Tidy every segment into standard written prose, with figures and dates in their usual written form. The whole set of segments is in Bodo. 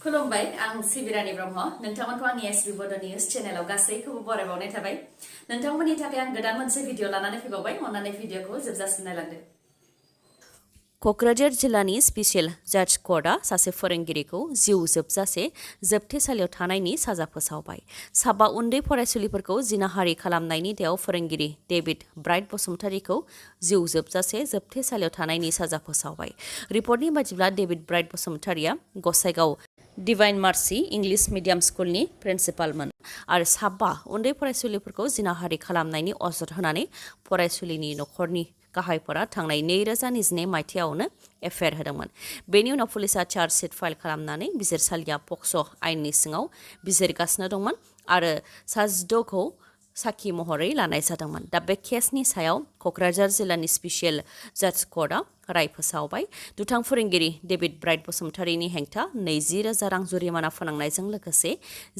खुलुमबाय आं सिबिरानि ब्रह्म नोंथांमोनखौ आंनि एसबि बड' निउज चेनेलाव गासैखौबो बरायबावनाय थाबाय नोंथांमोननि थाखाय आं गोदान मोनसे भिडिअ लानानै फैबावबाय अन्नानै भिडिअखौ जोबजासिम नायलांदो क'क्राझार जिल्लानि स्पेसियेल जाज कर्टआ सासे फोरोंगिरिखौ जिउ जोबजासे जोबथेसालियाव थानायनि साजा फोसावबाय साबा उन्दै फरायसुलिफोरखौ जिनाहारि खालामनायनि दायाव फोरोंगिरि डेभिड ब्राइट बसुमतारीखौ जिउ जोबजासे जोबथेसालियाव थानायनि साजा फोसावबाय रिपर्टनि बायदिब्ला डेभिड ब्राइट बसुमतारीया Gossaigaon Divine Mercy English medium स्कुलनि प्रिन्सिपालमोन आरो साबा उन्दै फरायसुलिफोरखौ जिनाहारि खालामनायनि अजद होनानै फरायसुलिनि नखरनि गाहायफोरा थांनाय 2022 मायथाइयावनो एफआइआर होदोंमोन बेनि उनाव पुलिसआ चार्जशीट फाइल खालामनानै बिजिरसालिया पक्स' आयेननि सिङाव बिजिरगासिनो दंमोन आरो सा 16खौ साखि महरै लानाय जादोंमोन दा बे केसनि सायाव क'क्राझार जिल्लानि स्पेसियेल जाज कर्टआ राय फोसावबाय दुथां फोरोंगिरि डेभिड ब्राइट बसुमतारीनि हेंथा 20,000 रां जुरिमाना फोनांनायजों लोगोसे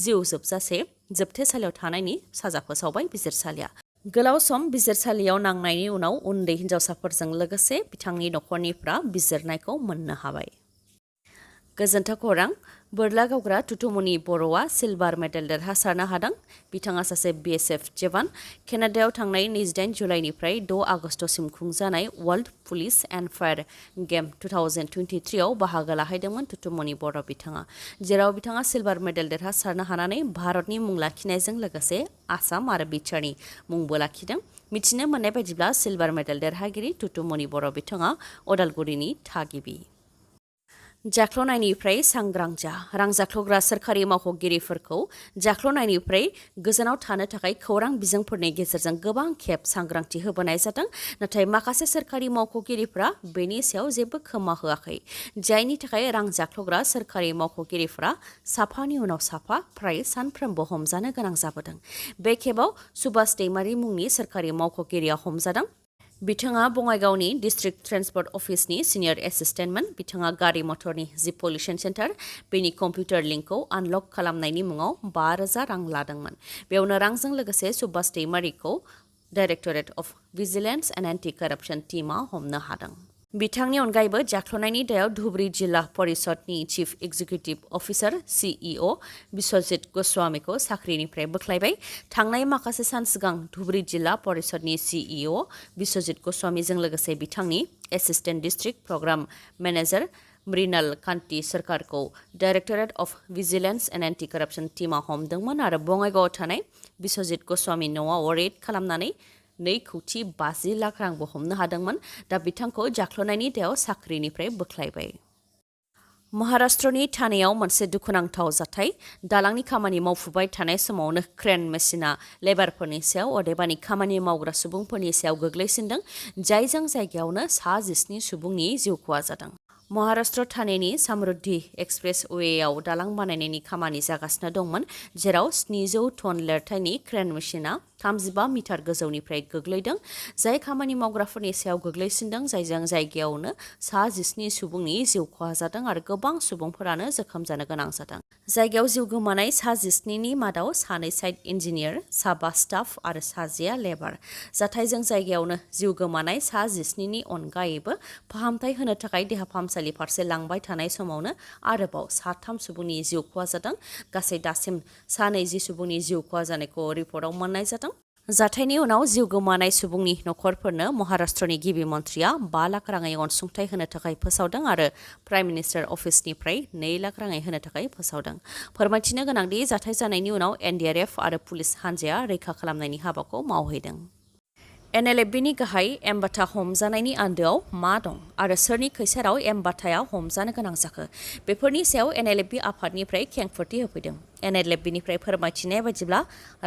जिउ जोबजासे जोबथेसालियाव थानायनि साजा फोसावबाय बिजिरसालिया गोलाव सम बिजिरसालियाव नांनायनि उनाव उन्दै हिनजावसाफोरजों लोगोसे बिथांनि नखरनिफ्रा बिजिरनायखौ मोननो हाबाय गोजोन्थों खौरां बोरला गावग्रा तुतुमनि बर'आ सिलभार मेडेल देरहासारनो हादों बिथाङा सासे बिएसएफ जवान केनाडायाव थांनाय 28 जुलाइनिफ्राय 6 आगस्तसिम खुंजानाय world police and fire game 2023 आव बाहागो लाहैदोंमोन तुतुमनि बर' बिथाङा जेराव बिथाङा सिलभार मेडेल देरहासारनो हानानै भारतनि मुं लाखिनायजों लोगोसे आसाम आरो बिटिआरनि मुंबो लाखिदों मिथिनो मोननाय बायदिब्ला सिलभार मेडेल देरहागिरि तुतुमनि बर' बिथाङा अदालगुरिनि थागिबि जाख्ल'नायनिफ्राय सांग्रां जा रां जाख्ल'ग्रा सोरखारि मावख'गिरिफोरखौ जाख्ल'नायनिफ्राय गोजानाव थानो थाखाय खौरां बिजोंफोरनि गेजेरजों गोबां खेब सांग्रांथि होबोनाय जादों नाथाय माखासे सोरखारि मावख'गिरिफोरा बेनि सायाव जेबो खोमा होआखै जायनि थाखाय रां जाख्ल'ग्रा सोरखारि मावख'गिरिफोरा साफानि उनाव साफा फ्राय सानफ्रोमबो हमजानो गोनां जाबोदों बे खेबाव सुभाष दैमारि मुंनि सोरखारि मावख'गिरिया हमजादों बिथाङा बङाइगावनि डिस्ट्रिक्ट ट्रेन्सपर्ट अफिसनि सिनियर एसिस्टेन्टमोन बिथाङा गारि मटरनि जि पलिउसन सेन्टार बेनि कम्पिउटार लिंकखौ आनलक खालामनायनि मुङाव 5,000 रां लादोंमोन बेयावनो रांजों लोगोसे सुभाष दैमारिखौ directorate of vigilance and anti corruption टीमआ हमनो हादों बिथांनि अनगायैबो जाख्ल'नायनि दायाव धुबरी जिल्ला परिषदनि chief executive officer CEO Biswajit गस्वामीखौ साख्रिनिफ्राय बोख्लायबाय थांनाय माखासे सान सिगां धुबरी जिल्ला परिषदनि सीईओ बिश्वजित गस्वामीजों लोगोसे बिथांनि assistant district programme manager Mrinal Kanti सरकारखौ directorate of vigilance and anti corruption टीमआ हमदोंमोन आरो बङाइगावआव थानाय बिश्वजित गस्वामी न'आव रेड खालामनानै 2,50 लाख रांबो हमनो हादोंमोन दा बिथांखौ जाख्ल'नायनि दायाव साख्रिनिफ्राय बोख्लायबाय महाराष्ट्रनि थानेयाव मोनसे दुखुनांथाव जाथाय दालांनि खामानि मावफुबाय थानाय समावनो क्रेन मेसिना लेबारफोरनि सायाव अदेबानि खामानि मावग्रा सुबुंफोरनि सायाव गोग्लैसिनदों जायजों जायगायावनो 17 सुबुंनि जिउ खहा जादों महाराष्ट्र थानेनि सामरुद्धि एक्सप्रेस वेआव दालां बानायनायनि खामानि जागासिनो दंमोन जेराव 700 टन लिरथायनि क्रेन मेसिना 35 मिटार गोजौनिफ्राय गोग्लैदों जाय खामानि मावग्राफोरनि सायाव गोग्लैसिनदों जायजों जायगायावनो 17 सुबुंनि जिउ खहा जादों आरो गोबां सुबुंफोरानो जोखोम जानो गोनां जादों जायगायाव जिउ गोमानाय 17नि मादाव 2 साइट इन्जिनियार 7 स्टाफ आरो 7 लेबार जाथायजों जायगायावनो जिउ गोमानाय 17नि अनगायैबो फाहामथाय होनो थाखाय देहा फाहामसालि फारसे लांबाय थानाय समावनो आरोबाव 3 सुबुंनि जिउ खहा जादों गासै दासिम 20 सुबुंनि जिउ खहा जानायखौ रिपर्टआव मोननाय जादों जाथायनि उनाव जिउ गोमानाय सुबुंनि नखरफोरनो महाराष्ट्रनि गिबि मन्थ्रिया 5 लाख राङै अनसुंथाइ होनो थाखाय फोसावदों आरो प्राइम मिनिस्टार अफिसनिफ्राय 2 लाख राङै होनो थाखाय फोसावदों फोरमायथिनो गोनांदि जाथाय जानायनि उनाव एनडीआरएफ आरो पुलिस हान्जाया रैखा खालामनायनि हाबाखौ मावहैदों एनएलएफबिनि गाहाय एमबाथा हमजानायनि आन्दोआव मा दं आरो सोरनि खैसाराव एमबाथाया हमजानो गोनां जाखो बेफोरनि सायाव एनएलएफबि आफादनिफ्राय खेंफोरथि होफैदों एनएलएफबिनिफ्राय फोरमायथिनाय बायदिब्ला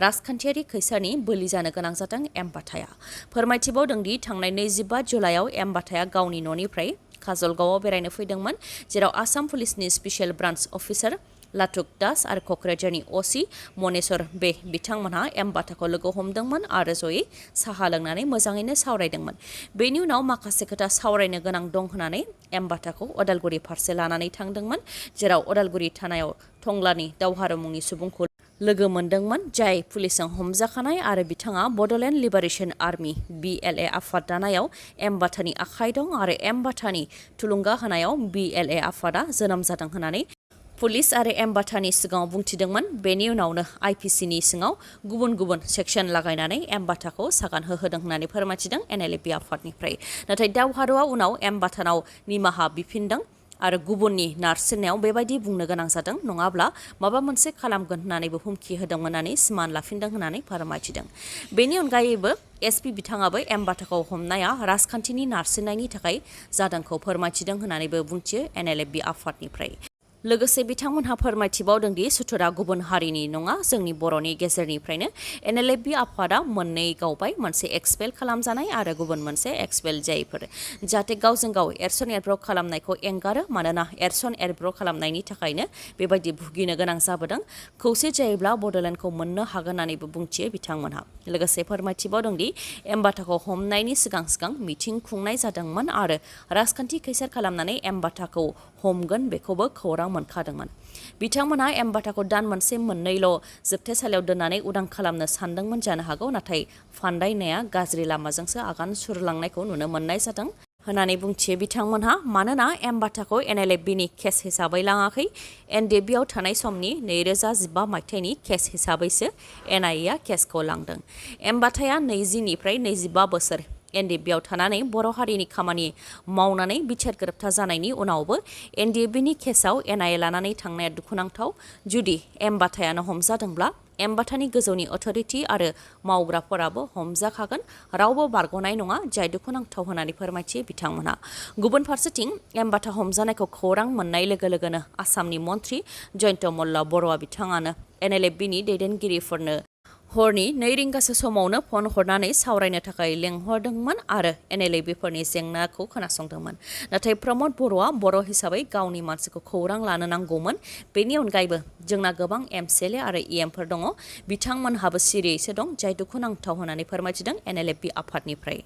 राजखान्थियारि खैसारनि बोलि जानो गोनां जादों एमबाथाया फोरमायथिबावदोंदि थांनाय 25 जुलाइआव एमबाथाया गावनि न'निफ्राय काजलगावआव बेरायनो फैदोंमोन जेराव आसाम पुलिसनि स्पेसियेल ब्रान्च अफिसार लाटुक दास आरो क'क्राझारनि असि मनेश्वर बे बिथांमोनहा एमबाथाखौ लोगो हमदोंमोन आरो जयै साहा लोंनानै मोजाङैनो सावरायदोंमोन बेनि उनाव माखासे खोथा सावरायनो गोनां दं होननानै एमबाथाखौ अदालगुरि फारसे लानानै थांदोंमोन जेराव अदालगुरि थानायाव टंलानि दावहारु मुंनि सुबुंखौ लोगो मोनदोंमोन जाय पुलिसजों हमजाखानाय आरो बिथाङा बड'लेण्ड लिबारेशन आर्मी BLA आफाद दानायाव एमबाथानि आखाइ दं आरो एमबाथानि थुलुंगा होनायाव BLA आफादा जोनोम जादों होननानै पुलिस आरो एमबाटानि सिगाङाव बुंथिदोंमोन। बेनि उनावनो आईपीसीनि सिङाव गुबुन गुबुन सेक्सन लागायनानै एमबाटाखौ सागान होहोदों होननानै फोरमायथिदों NLP आफादनिफ्राय। नाथाय दावहारुआ उनाव एमबाटानाव निमाहा बिफिनदों आरो गुबुननि नारसिननायाव बेबायदि बुंनो गोनां जादों, नङाब्ला माबा मोनसे खालामगोन होननानैबो हुमखि होदोंमोन होननानै सिमान लाफिनदों होननानै फोरमायथिदों। बेनि अनगायैबो एसपी बिथाङाबो एमबाटाखौ हमनाया राजखान्थिनि नारसिननायनि थाखाय जादोंखौ फोरमायथिदों होननानैबो बुंथियो NLP आफादनिफ्राय। लोगोसे बिथांमोनहा फोरमायथिबावदों दि सुथुरा गुबुन हारिनि नङा, जोंनि बर'नि गेजेरनिफ्रायनो NLP आफादा मोननै गावबाय, मोनसे एक्सपेल खालामजानाय आरो गुबुन मोनसे एक्सपेल जायैफोर, जाहाथे गावजों गाव एरसन एरब्र खालामनायखौ एंगारो। मानोना एरसन एरब्र खालामनायनि थाखायनो बेबायदि भुगिनो गोनां जाबोदों। खौसे जायोब्ला बड'लेण्डखौ मोननो हागोन होननानैबो बुंथियो बिथांमोनहा। लोगोसे फोरमायथिबावदों दि एमबाटाखौ हमनायनि सिगां सिगां मिथिं खुंनाय जादोंमोन आरो राजखान्थि खैसार खालामनानै एमबाटाखौ हमगोन बेखौबो खौरां मोनखादोंमोन। बिथांमोनहा एमबाटाखौ दान मोनसे मोननैल' जोबथेसालियाव दोननानै उदां खालामनो सानदोंमोन जानो हागौ, नाथाय फान्दायनाया गाज्रि लामाजोंसो आगान सुरलांनायखौ नुनो मोननाय जादों होननानै बुंथियो बिथांमोनहा। मानोना एमबाटाखौ NLPनि केस हिसाबै लाङाखै, NDBआव थानाय समनि 2015 मायथाइनि केस हिसाबैसो NIA केसखौ लांदों। एमबाटाया 20 निफ्राय 25 बोसोर NDBआव थानानै बर' हारिनि खामानि मावनानै बिथार गोरोबथा जानायनि उनावबो NDBनि केसआव NIA लानानै थांनाया दुखुनांथाव। जुदि एमबाटायानो हमजादोंब्ला एमबाटानि गोजौनि अथ'रिटि आरो मावग्राफोराबो हमजाखागोन, रावबो बारग'नाय नङा, जाय दुखुनांथाव होननानै फोरमायथियो बिथांमोनहा। गुबुन फारसेथिं एमबाटा हमजानायखौ खौरां मोननाय लोगो लोगोनो आसामनि मन्त्रि जयन्त मल्ल बर'आ बिथाङानो NLPनि दैदेनगिरिफोरनो हरनि 2 रिंगासो समावनो फन हरनानै सावरायनो थाखाय लेंहरदोंमोन आरो NLPफोरनि जेंनाखौ खोनासंदोंमोन। नाथाय प्रमद बर'आ बर' हिसाबै गावनि मानसिखौ खौरां लानो नांगौमोन। बेनि अनगायैबो जोंना गोबां MCLA आरो EMफोर दङ, बिथांमोनहाबो सिरियैसो दं, जाय दुखुनांथाव होननानै फोरमायथिदों NLP आफादनिफ्राय।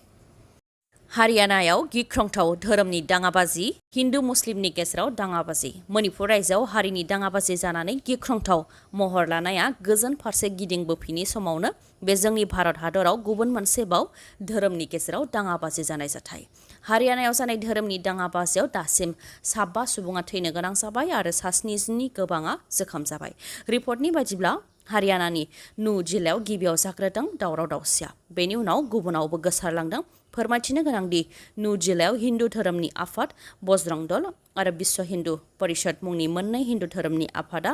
हारियानायाव गिख्रंथाव धोरोमनि दाङाबाजि, हिन्दु मुस्लिमनि गेजेराव दाङाबाजि। मणिपुर रायजोआव हारिनि दाङाबाजि जानानै गिख्रंथाव महर लानाया गोजोन फारसे गिदिंबोफिनि समावनो बे जोंनि भारत हादराव गुबुन मोनसेबाव धोरोमनि गेजेराव दाङाबाजि जानाय जाथाय। हारियानायाव जानाय धोरोमनि दाङाबाजियाव दासिम 5 सुबुङा थैनो गोनां जाबाय आरो 7 गोबाङा जोखोम जाबाय। रिपर्टनि बायदिब्ला हारियानानि नू जिल्लायाव गिबियाव जाग्रोदों दावराव दावसिया, बेनि उनाव गुबुनावबो गोसारलांदों। फोरमायथिनो गोनांदि नू जिल्लायाव हिन्दु धोरोमनि आफाद बजरंग दल आरो विश्व हिन्दु परिषद मुंनि मोननै हिन्दु धोरोमनि आफादा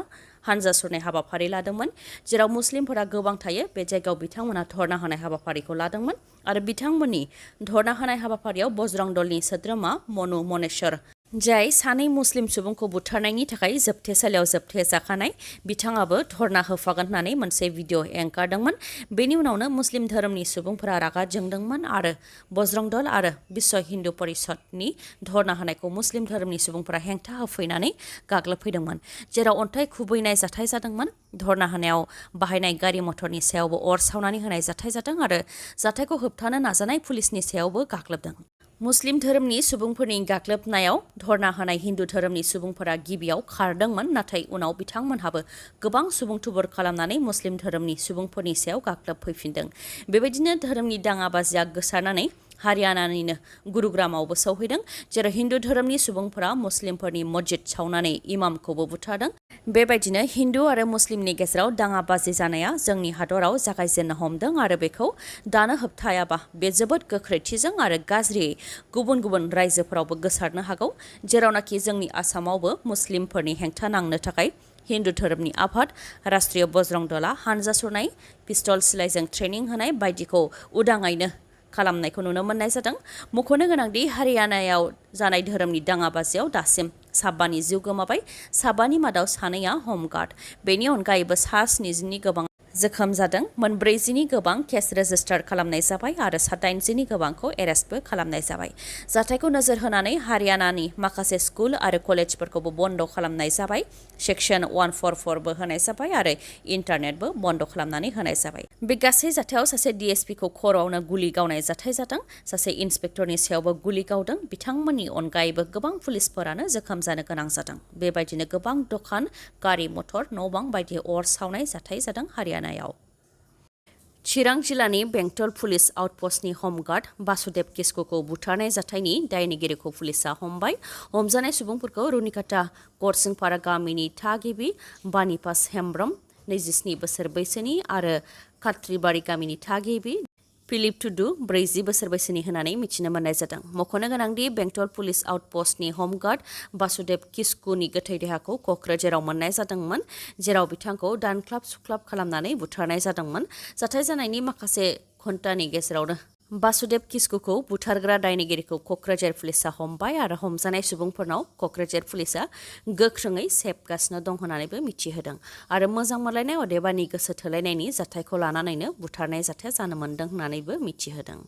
हानजा सुरनाय हाबाफारि लादोंमोन। जेराव मुस्लिमफोरा गोबां थायो, बे जायगायाव बिथांमोनहा धरना होनाय हाबाफारिखौ लादोंमोन आरो बिथांमोननि धरना होनाय हाबाफारियाव बजरंग दलनि सोद्रोमा मनु मनेश्वर, जाय 2 मुस्लिम सुबुंखौ बुथारनायनि थाखाय जोबथेसालियाव जोबथेजाखानाय, बिथाङाबो धरना होफागोन होननानै मोनसे भिडिअ' एंगारदोंमोन। बेनि उनावनो मुस्लिम धोरोमनि सुबुंफोरा रागा जोंदोंमोन आरो बजरंग दल आरो विश्व हिन्दु परिषदनि धरना होनायखौ मुस्लिम धोरोमनि सुबुंफोरा हेंथा होफैनानै गाग्लोबफैदोंमोन, जेराव अन्थाइ खुबैनाय जाथाय जादोंमोन। धरना होनायाव बाहायनाय गारि मथरनि सायावबो अर सावनानै होनाय जाथाय जादों आरो जाथायखौ होबथानो नाजानाय पुलिसनि सायावबो गाग्लोबदों। मुस्लिम धोरोमनि सुबुंफोरनि गाग्लोबनायाव धरना होनाय हिन्दु धोरोमनि सुबुंफोरा गिबियाव खारदोंमोन, नाथाय उनाव बिथांमोनहाबो गोबां सुबुं थुबुर खालामनानै मुस्लिम धोरोमनि सुबुंफोरनि सायाव गाग्लोबफैफिनदों। बेबायदिनो धोरोमनि दाङाबाजिया गोसारनानै हारियानानिनो गुरुग्रामावबो सौहैदों, जेराव हिन्दु धोरोमनि सुबुंफोरा मुस्लिमफोरनि मस्जिद सावनानै इमामखौबो बुथारदों। बेबायदिनो हिन्दु आरो मुस्लिमनि गेजेराव दाङाबाजि जानाया जोंनि हादराव जागायजेननो हमदों आरो बेखौ दानो होबथायाबा बे जोबोद गोख्रैथिजों आरो गाज्रियै गुबुन गुबुन रायजोफोरावबो गोसारनो हागौ, जेरावनाखि जोंनि आसामावबो मुस्लिमफोरनि हेंथा नांनो थाखाय हिन्दु धोरोमनि आफाद राष्ट्रीय बजरंग दलआ हानजा सुरनाय, पिस्तल सिलाइजों ट्रेनिं होनाय बायदिखौ उदाङैनो खालामनायखौ नुनो मोननाय जादों। मख'नो गोनांदि हारियानायाव जानाय धोरोमनि दाङाबाजियाव दासिम 5 जिउ गोमाबाय, 5 मादाव 2 हमगार्ड। बेनि अनगायैबो 70 गोबां जोखोम जादों। 40 गोबां केस रेजिस्टार खालामनाय जाबाय आरो 80 गोबांखौ एरेस्टबो खालामनाय जाबाय। जाथायखौ नोजोर होनानै हारियानानि माखासे स्कुल आरो कलेजफोरखौबो बन्द खालामनाय जाबाय, सेक्सन 144बो होनाय जाबाय आरो इन्टारनेटबो बन्द खालामनानै होनाय जाबाय। बे गासै जाथायाव सासे DSPखौ खर'आवनो गुलि गावनाय जाथाय जादों, सासे इन्सपेक्टरनि सायावबो गुलि गावदों। बिथांमोननि अनगायैबो गोबां पुलिसफोरानो जोखोम जानो गोनां जादों। बेबायदिनो गोबां दखान, गारि मथर, न' बां बायदि अर सावनाय जाथाय जादों हारियानायाव। चिरां जिल्लानि बेंटल पुलिस आउटपस्टनि हमगार्ड बासुदेब किस्कुखौ बुथारनाय जाथायनि दायनिगिरिखौ पुलिसा हमबाय। हमजानाय सुबुंफोरखौ रुनिकाटा करसिंपारा गामिनि थागिबि बानिपास हेम्ब्रम 27 बोसोर बैसोनि आरो खात्रिबारि गामिनि थागिबि फिलिप टुडु 40 बोसोर बैसोनि होननानै मिथिनो मोननाय जादों। मख'नो गोनांदि बेंटल पुलिस आउटपस्टनि हमगार्ड बासुदेब किस्कुनि गोथै देहाखौ क'क्राझाराव मोननाय जादोंमोन, जेराव बिथांखौ दानख्लाब सुख्लाब खालामनानै बुथारनाय जादोंमोन। जाथाय जानायनि माखासे घन्टानि गेजेरावनो बासुदेब किस्कुखौ बुथारग्रा दायनिगिरिखौ क'क्राझार पुलिसा हमबाय आरो हमजानाय सुबुंफोरनाव क'क्राझार पुलिसा गोख्रोङै सेबगासिनो दं होननानैबो मिथिहोदों आरो मोजां मोनलायनाय अदेबानि गोसो थोलायनायनि जाथायखौ लानानैनो बुथारनाय जाथाया जानो मोन्दों होननानैबो मिथिहोदों।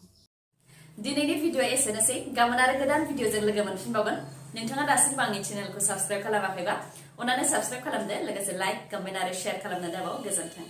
दिनैनि भिडिअ'आ एसेनोसै। गाबोन आरो गोदान भिडिअ'जों लोगो मोनफिनबावगोन। नोंथाङा दासिमबो आंनि चेनेलखौ साबस्क्राइब खालामाखैबा अन्नानै साबस्क्राइब खालामदो, लोगोसे लाइक, कमेन्ट आरो शेयार खालामनो दाबाव। गोजोन्थों।